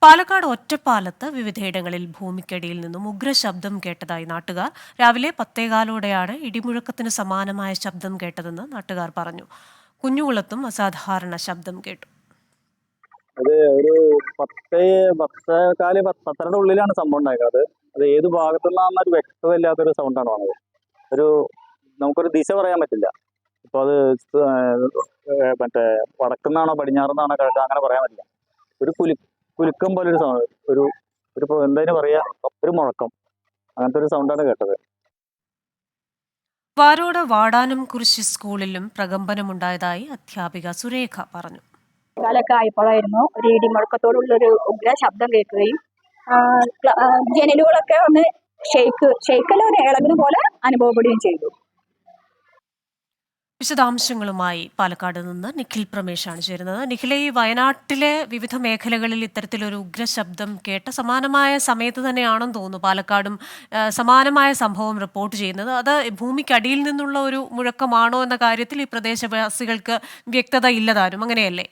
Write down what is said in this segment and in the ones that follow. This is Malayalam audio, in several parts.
പാലക്കാട് ഒറ്റപ്പാലത്ത് വിവിധയിടങ്ങളിൽ ഭൂമിക്കടിയിൽ നിന്നും ഉഗ്രശബ്ദം കേട്ടതായി നാട്ടുകാർ. രാവിലെ 10:15ഓടെയാണ് ഇടിമുഴക്കത്തിന് സമാനമായ ശബ്ദം കേട്ടതെന്ന് നാട്ടുകാർ പറഞ്ഞു. കുഞ്ഞുകുളത്തും അസാധാരണ ശബ്ദം കേട്ടു. അത് ഒരു 10 ഉള്ളിലാണ് സംഭവം ഉണ്ടായത്. അത് ഏത് ഭാഗത്തുനിന്നാണെന്നൊരു വ്യക്തതയില്ലാത്തൊരു സൗണ്ടാണ് വന്നത്. നമുക്കൊരു ദിശ പറയാൻ പറ്റില്ല. ഇപ്പൊ അത് മറ്റേ വടക്കുന്നാണോ പടിഞ്ഞാറുന്നാണോ കിഴക്ക് അങ്ങനെ പറയാൻ പറ്റില്ല. ഒരു കുലുക്കം പോലെ ഒരു സൗണ്ട്, ഒരു എന്തായാലും പറയാ, ഒരു മുഴക്കം, അങ്ങനത്തെ ഒരു സൗണ്ടാണ് കേട്ടത്. വാരോട് വാടാനം കുരിശി സ്കൂളിലും പ്രകമ്പനമുണ്ടായതായി അധ്യാപിക സുരേഖ പറഞ്ഞു. കാലൊക്കെ ആയപ്പോഴായിരുന്നു ഒരു ഇടിമുഴക്കത്തോടുള്ളൊരു ഉഗ്ര ശബ്ദം കേൾക്കുകയും ജനലുകളൊക്കെ ഒന്ന് ഷെയ്ക്കല്ല ഒരു ഇളകുന്ന പോലെ അനുഭവപ്പെടുകയും ചെയ്തു. വിശദാംശങ്ങളുമായി പാലക്കാട് നിന്ന് നിഖിൽ പ്രമേശാണ് ചേരുന്നത്. നിഖിലെ, ഈ വയനാട്ടിലെ വിവിധ മേഖലകളിൽ ഇത്തരത്തിലൊരു ഉഗ്രശബ്ദം കേട്ട സമാനമായ സമയത്ത് തന്നെയാണെന്ന് തോന്നുന്നു പാലക്കാടും സമാനമായ സംഭവം റിപ്പോർട്ട് ചെയ്യുന്നത്. അത് ഭൂമിക്കടിയിൽ നിന്നുള്ള ഒരു മുഴക്കമാണോ എന്ന കാര്യത്തിൽ ഈ പ്രദേശവാസികൾക്ക് വ്യക്തത ഇല്ലതാനും, അങ്ങനെയല്ലേ?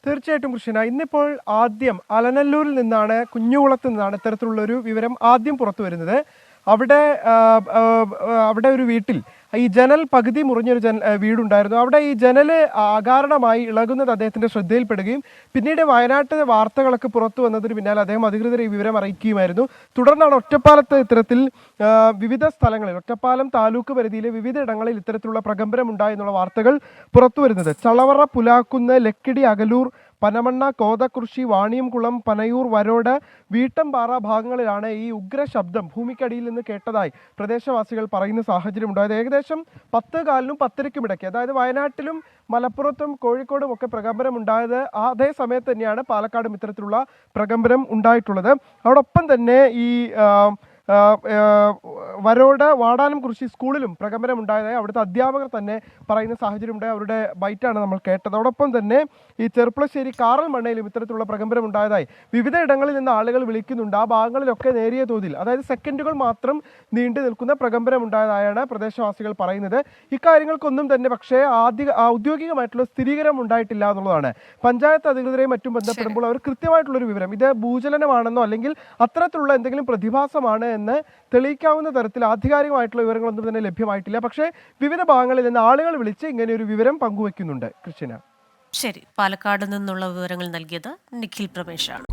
തീർച്ചയായിട്ടും കൃഷ്ണ, ഇന്നിപ്പോൾ ആദ്യം അലനല്ലൂരിൽ നിന്നാണ്, കുഞ്ഞുകുളത്ത് നിന്നാണ് ഇത്തരത്തിലുള്ളൊരു വിവരം ആദ്യം പുറത്തു വരുന്നത്. അവിടെ ഒരു വീട്ടിൽ ഈ ജനൽ പകുതി മുറിഞ്ഞൊരു വീടുണ്ടായിരുന്നു. അവിടെ ഈ ജനൽ അകാരണമായി ഇളകുന്നത് അദ്ദേഹത്തിൻ്റെ ശ്രദ്ധയിൽപ്പെടുകയും പിന്നീട് വയനാട്ടിലെ വാർത്തകളൊക്കെ പുറത്തു വന്നതിന് പിന്നാലെ അദ്ദേഹം അധികൃതരെ ഈ വിവരം അറിയിക്കുകയുമായിരുന്നു. തുടർന്നാണ് ഒറ്റപ്പാലത്ത് ഇത്തരത്തിൽ വിവിധ സ്ഥലങ്ങളിൽ, ഒറ്റപ്പാലം താലൂക്ക് പരിധിയിലെ വിവിധ ഇടങ്ങളിൽ ഇത്തരത്തിലുള്ള പ്രകമ്പനം ഉണ്ടായെന്നുള്ള വാർത്തകൾ പുറത്തു വരുന്നത്. ചളവറ, പുലാക്കുന്ന്, ലക്കിടി, അകലൂർ, പനമണ്ണ, കോതക്കുറിശി, വാണിയംകുളം, പനയൂർ, വരോട്, വീട്ടംപാറ ഭാഗങ്ങളിലാണ് ഈ ഉഗ്ര ശബ്ദം ഭൂമിക്കടിയിൽ നിന്ന് കേട്ടതായി പ്രദേശവാസികൾ പറയുന്ന സാഹചര്യം ഉണ്ടായത്. ഏകദേശം 10:15-നും 10:30-ക്കും ഇടയ്ക്ക്, അതായത് വയനാട്ടിലും മലപ്പുറത്തും കോഴിക്കോടും ഒക്കെ പ്രകമ്പനം ഉണ്ടായത് അതേ സമയത്ത് തന്നെയാണ് പാലക്കാടും ഇത്തരത്തിലുള്ള പ്രകമ്പനം ഉണ്ടായിട്ടുള്ളത്. അതോടൊപ്പം തന്നെ ഈ വരോട് വാടാനം കുറിശി സ്കൂളിലും പ്രകമ്പനം ഉണ്ടായതായി അവിടുത്തെ അധ്യാപകർ തന്നെ പറയുന്ന സാഹചര്യം ഉണ്ടായി. അവരുടെ ബൈറ്റാണ് നമ്മൾ കേട്ടത്. അതോടൊപ്പം തന്നെ ഈ ചെർപ്പളശ്ശേരി കാറൽ മണ്ണയിലും ഇത്തരത്തിലുള്ള പ്രകമ്പനം ഉണ്ടായതായി വിവിധ ഇടങ്ങളിൽ നിന്ന് ആളുകൾ വിളിക്കുന്നുണ്ട്. ആ ഭാഗങ്ങളിലൊക്കെ നേരിയ തോതിൽ, അതായത് സെക്കൻഡുകൾ മാത്രം നീണ്ടു നിൽക്കുന്ന പ്രകമ്പനം ഉണ്ടായതായാണ് പ്രദേശവാസികൾ പറയുന്നത്. ഇക്കാര്യങ്ങൾക്കൊന്നും തന്നെ പക്ഷേ ഔദ്യോഗികമായിട്ടുള്ള സ്ഥിരീകരണം ഉണ്ടായിട്ടില്ല എന്നുള്ളതാണ്. പഞ്ചായത്ത് അധികൃതരെയും മറ്റും ബന്ധപ്പെടുമ്പോൾ അവർ കൃത്യമായിട്ടുള്ളൊരു വിവരം, ഇത് ഭൂചലനമാണെന്നോ അല്ലെങ്കിൽ അത്തരത്തിലുള്ള എന്തെങ്കിലും പ്രതിഭാസമാണ് എന്ന് തെളിയിക്കാവുന്ന തരത്തിൽ ആധികാരികമായിട്ടുള്ള വിവരങ്ങളൊന്നും തന്നെ ലഭ്യമായിട്ടില്ല. പക്ഷേ വിവിധ ഭാഗങ്ങളിൽ നിന്ന് ആളുകൾ വിളിച്ച് ഇങ്ങനെ ഒരു വിവരം പങ്കുവെക്കുന്നുണ്ട്. കൃഷ്ണ, ശരി. പാലക്കാട് നിന്നുള്ള വിവരങ്ങൾ നൽകിയത് നിഖിൽ പ്രമേശാണ്.